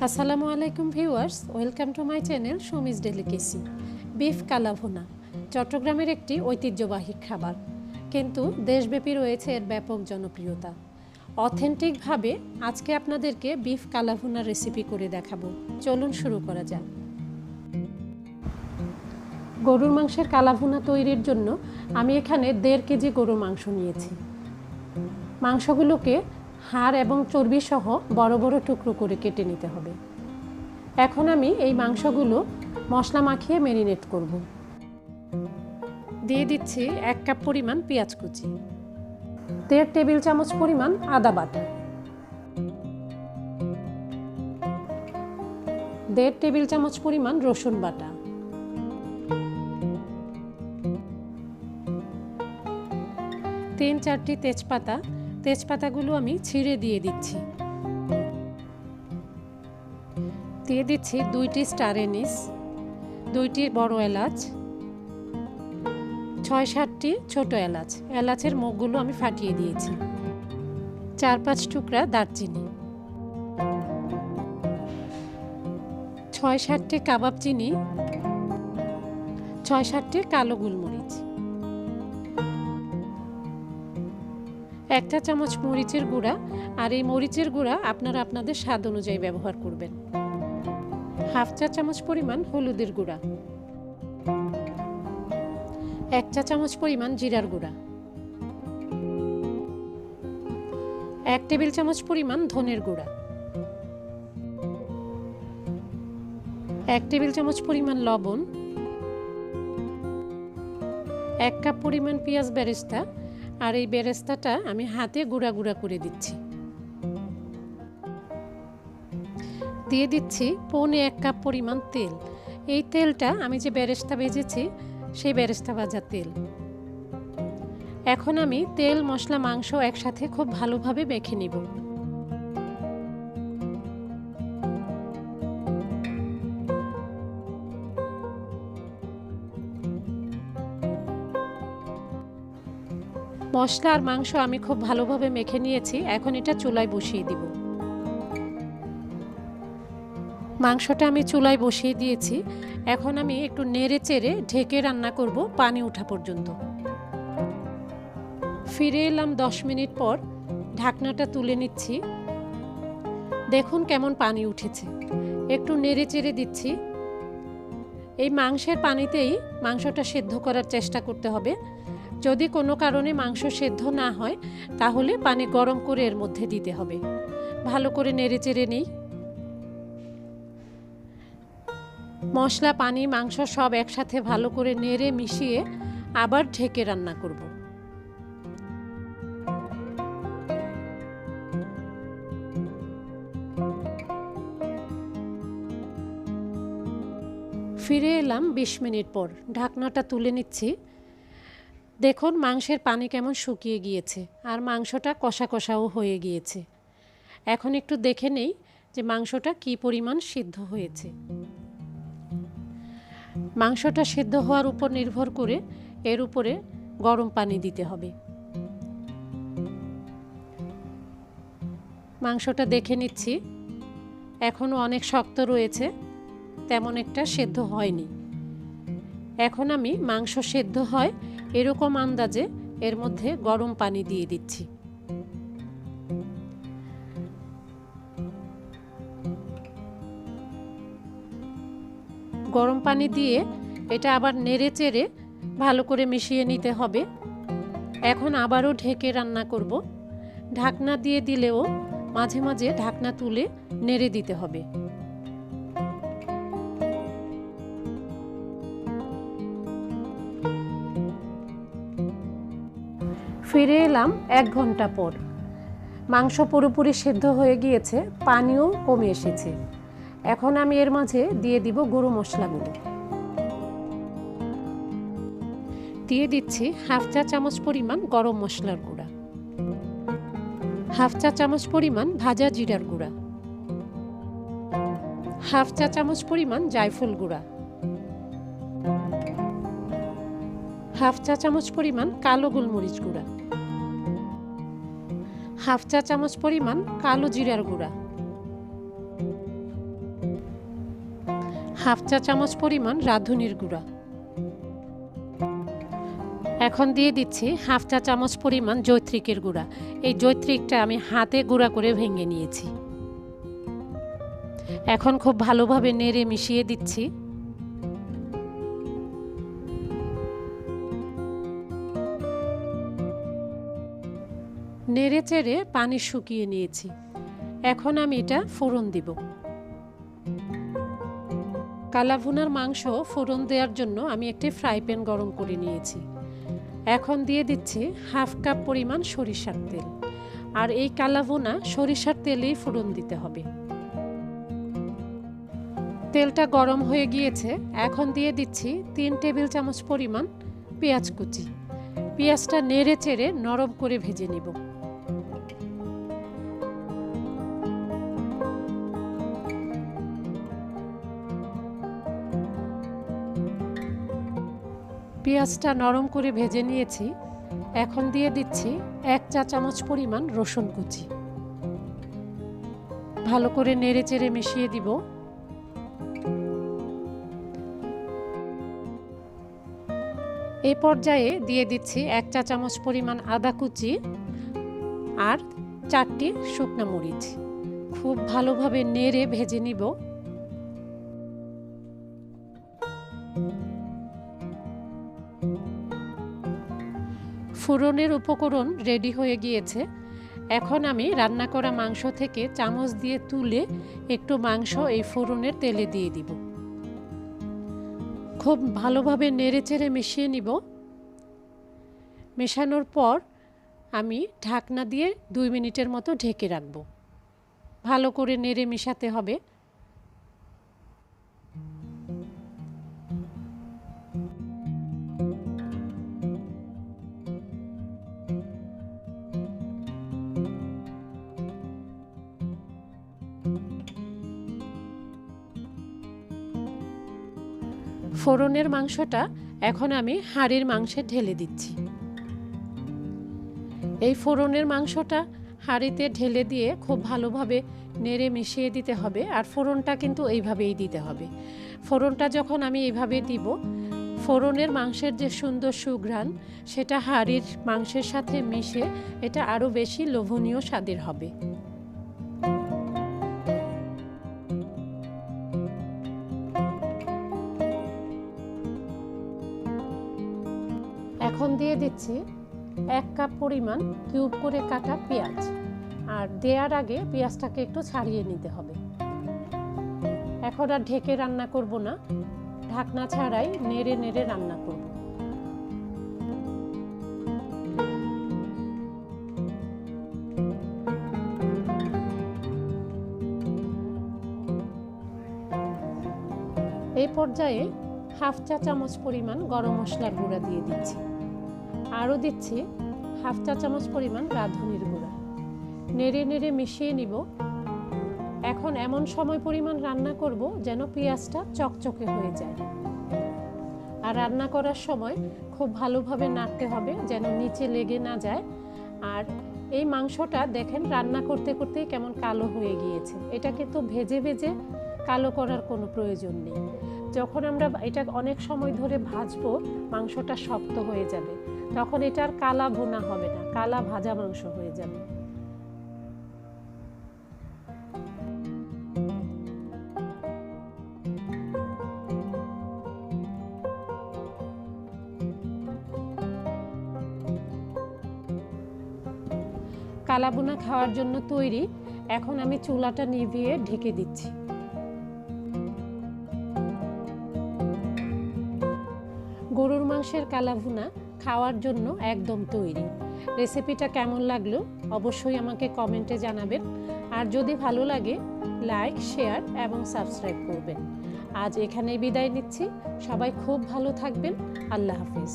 আসসালামু আলাইকুম viewers, welcome to my channel Sumi's delicacy. Beef কালা ভুনা চট্টগ্রামের একটি ঐতিহ্যবাহী খাবার, কিন্তু দেশব্যাপী রয়েছে এর ব্যাপক জনপ্রিয়তা। অথেন্টিকভাবে আজকে আপনাদেরকে বিফ কালা ভুনার রেসিপি করে দেখাবো। চলুন শুরু করা যাক। গরুর মাংসের কালা ভুনা তৈরির জন্য আমি এখানে 1.5 কেজি গরুর মাংস নিয়েছি। মাংসগুলোকে হাড় এবং চর্বি সহ বড় বড় টুকরো করে কেটে নিতে হবে। এখন আমি এই মাংসগুলো মশলা মাখিয়ে ম্যারিনেট করব। দিয়ে দিচ্ছি 1 কাপ পরিমাণ পেঁয়াজ কুচি, 1.5 টেবিল চামচ পরিমাণ আদা বাটা, 1.5 টেবিল চামচ পরিমাণ রসুন বাটা, 3-4টি তেজপাতা। তেজপাতাগুলো আমি ছিঁড়ে দিয়ে দিচ্ছি। দিয়ে দিচ্ছি 2টি স্টার এনিস, 2টি বড় এলাচ, 6-7টি ছোট এলাচ। এলাচের মুখগুলো আমি ফাটিয়ে দিয়েছি। 4-5 টুকরা দারচিনি, 6-7টি কাবাব চিনি, 6-7টি কালো গোলমরিচ, 1 চা চামচ মরিচের গুঁড়া। আর এই মরিচের গুঁড়া আপনারা আপনাদের স্বাদ অনুযায়ী ব্যবহার করবেন। 1/2 চা চামচ পরিমাণ হলুদের গুঁড়া, 1 চা চামচ পরিমাণ জিরার গুঁড়া, 1 টেবিল চামচ পরিমাণ ধনের গুঁড়া, 1 টেবিল চামচ পরিমাণ লবণ, 1 কাপ পরিমাণ পেঁয়াজ বেরেস্তা। আর এই বেরেস্তাটা আমি হাতে গুঁড়া গুঁড়া করে দিচ্ছি। দিয়ে দিচ্ছি 1.25 কাপ পরিমাণ তেল। এই তেলটা আমি যে বেরেস্তা ভেজেছি সেই বেরেস্তা ভাজা তেল। এখন আমি তেল, মশলা, মাংস একসাথে খুব ভালোভাবে মেখে নিব। মশলা আর মাংস আমি খুব ভালোভাবে মেখে নিয়েছি। এখন এটা চুলায় বসিয়ে দিব। মাংসটা আমি চুলায় বসিয়ে দিয়েছি। এখন আমি একটু নেড়ে চেড়ে ঢেকে রান্না করব পানি ওঠা পর্যন্ত। ফিরে এলাম 10 মিনিট পর। ঢাকনাটা তুলে নিচ্ছি। দেখুন কেমন পানি উঠেছে। একটু নেড়ে চেড়ে দিচ্ছি। এই মাংসের পানিতেই মাংসটা সেদ্ধ করার চেষ্টা করতে হবে। যদি কোনো কারণে মাংস সেদ্ধ না হয় তাহলে পানি গরম করে এর মধ্যে দিতে হবে। ভালো করে নেড়ে চেড়ে নিই। মশলা, পানি, মাংস সব একসাথে ভালো করে নেড়ে মিশিয়ে আবার ঢেকে রান্না করব। ফিরে এলাম 20 মিনিট পর। ঢাকনাটা তুলে নিচ্ছি। দেখুন মাংসের পানি কেমন শুকিয়ে গিয়েছে আর মাংসটা কষা কষাও হয়ে গিয়েছে। এখন একটু দেখে নেই যে মাংসটা কি পরিমাণ সিদ্ধ হয়েছে। মাংসটা সিদ্ধ হওয়ার উপর নির্ভর করে এর উপরে গরম পানি দিতে হবে। মাংসটা দেখে নিচ্ছি, এখনও অনেক শক্ত রয়েছে, তেমন একটা সেদ্ধ হয়নি। এখন আমি মাংস সেদ্ধ হয় এরকম আন্দাজে এর মধ্যে গরম পানি দিয়ে দিচ্ছি। গরম পানি দিয়ে এটা আবার নেড়ে চেড়ে ভালো করে মিশিয়ে নিতে হবে। এখন আবারও ঢেকে রান্না করব। ঢাকনা দিয়ে দিলেও মাঝে মাঝে ঢাকনা তুলে নেড়ে দিতে হবে। ফিরে এলাম 1 ঘন্টা পর। মাংস পুরোপুরি সেদ্ধ হয়ে গিয়েছে, পানিও কমে এসেছে। এখন আমি এর মাঝে দিয়ে দিব গুঁড়ো মশলাগুলো। দিয়ে দিচ্ছি 1/2 চা চামচ পরিমাণ গরম মশলার গুঁড়া, 1/2 চা চামচ পরিমাণ ভাজা জিরার গুঁড়া, 1/2 চা চামচ পরিমাণ জায়ফল গুঁড়া, 1/2 চা চামচ পরিমাণ কালো গোলমরিচ গুঁড়া, 1/2 চা চামচ পরিমাণ কালো জিরার গুঁড়া, হাফ চা চামচ পরিমাণ রাঁধুনির গুঁড়া। এখন দিয়ে দিচ্ছি হাফ চা চামচ পরিমাণ জৈত্রিকের গুঁড়া। এই জৈত্রিকটা আমি হাতে গুঁড়া করে ভেঙে নিয়েছি। এখন খুব ভালোভাবে নেড়ে মিশিয়ে দিচ্ছি। নেড়ে চেড়ে পানি শুকিয়ে নিয়েছি। এখন আমি এটা ফোড়ন দিব। কালা ভুনার মাংস ফোড়ন দেওয়ার জন্য আমি একটি ফ্রাই প্যান গরম করে নিয়েছি। এখন দিয়ে দিচ্ছি হাফ কাপ পরিমাণ সরিষার তেল। আর এই কালা ভুনা সরিষার তেলেই ফোড়ন দিতে হবে। তেলটা গরম হয়ে গিয়েছে। এখন দিয়ে দিচ্ছি 3 টেবিল চামচ পরিমাণ পেঁয়াজ কুচি। পেঁয়াজটা নেড়ে চেড়ে নরম করে ভেজে নিব। পেঁয়াজটা নরম করে ভেজে নিয়েছি। এখন দিয়ে দিচ্ছি 1 চা চামচ পরিমাণ রসুন কুচি। ভালো করে নেড়ে চেড়ে মিশিয়ে দিব। এই পর্যায়ে দিয়ে দিচ্ছি 1 চা চামচ পরিমাণ আদা কুচি আর 4টি শুকনো মরিচ। খুব ভালোভাবে নেড়ে ভেজে নিব। ফোড়নের উপকরণ রেডি হয়ে গিয়েছে। এখন আমি রান্না করা মাংস থেকে চামচ দিয়ে তুলে একটু মাংস এই ফোড়নের তেলে দিয়ে দিব। খুব ভালোভাবে নেড়েচেড়ে মিশিয়ে নিব। মেশানোর পর আমি ঢাকনা দিয়ে 2 মিনিটের মতো ঢেকে রাখব। ভালো করে নেড়ে মেশাতে হবে। ফোড়নের মাংসটা এখন আমি হাঁড়ির মাংসে ঢেলে দিচ্ছি। এই ফোড়নের মাংসটা হাঁড়িতে ঢেলে দিয়ে খুব ভালোভাবে নেড়ে মিশিয়ে দিতে হবে। আর ফোড়নটা কিন্তু এইভাবেই দিতে হবে। ফোড়নটা যখন আমি এইভাবে দিব, ফোড়নের মাংসের যে সুন্দর সুঘ্রাণ সেটা হাঁড়ির মাংসের সাথে মিশে এটা আরও বেশি লোভনীয় স্বাদের হবে। এখন দিয়ে দিচ্ছি 1 কাপ পরিমাণ কিউব করে কাটা পেঁয়াজ। আর দেওয়ার আগে পেঁয়াজটাকে একটু ছাড়িয়ে নিতে হবে। এখন আর ঢেকে রান্না করব না, ঢাকনা ছাড়াই নেড়ে নেড়ে রান্না করব। এই পর্যায়ে হাফ চা চামচ পরিমাণ গরম মশলার গুঁড়া দিয়ে দিচ্ছি। আরও দিচ্ছি হাফ চা চামচ পরিমাণ রাঁধুনির গুঁড়া। নেড়ে নেড়ে মিশিয়ে নিব। এখন এমন সময় পরিমাণ রান্না করব যেন পেঁয়াজটা চকচকে হয়ে যায়। আর রান্না করার সময় খুব ভালোভাবে নাড়তে হবে যেন নিচে লেগে না যায়। আর এই মাংসটা দেখেন রান্না করতে করতেই কেমন কালো হয়ে গিয়েছে। এটাকে তো ভেজে ভেজে কালো করার কোনো প্রয়োজন নেই। যখন আমরা এটা অনেক সময় ধরে ভাজবো, মাংসটা শক্ত হয়ে যাবে। তখন এটা আর কালা ভুনা হবে না, কালা ভাজা মাংস হয়ে যাবে। কালা ভুনা খাওয়ার জন্য তৈরি। এখন আমি চুলাটা নিভিয়ে ঢেকে দিচ্ছি। গরুর মাংসের কালা ভুনা খাওয়ার জন্য একদম তৈরি। রেসিপিটা কেমন লাগলো অবশ্যই আমাকে কমেন্টে জানাবেন। আর যদি ভালো লাগে লাইক, শেয়ার এবং সাবস্ক্রাইব করবেন। আজ এখানেই বিদায় নিচ্ছি। সবাই খুব ভালো থাকবেন। আল্লাহ হাফেজ।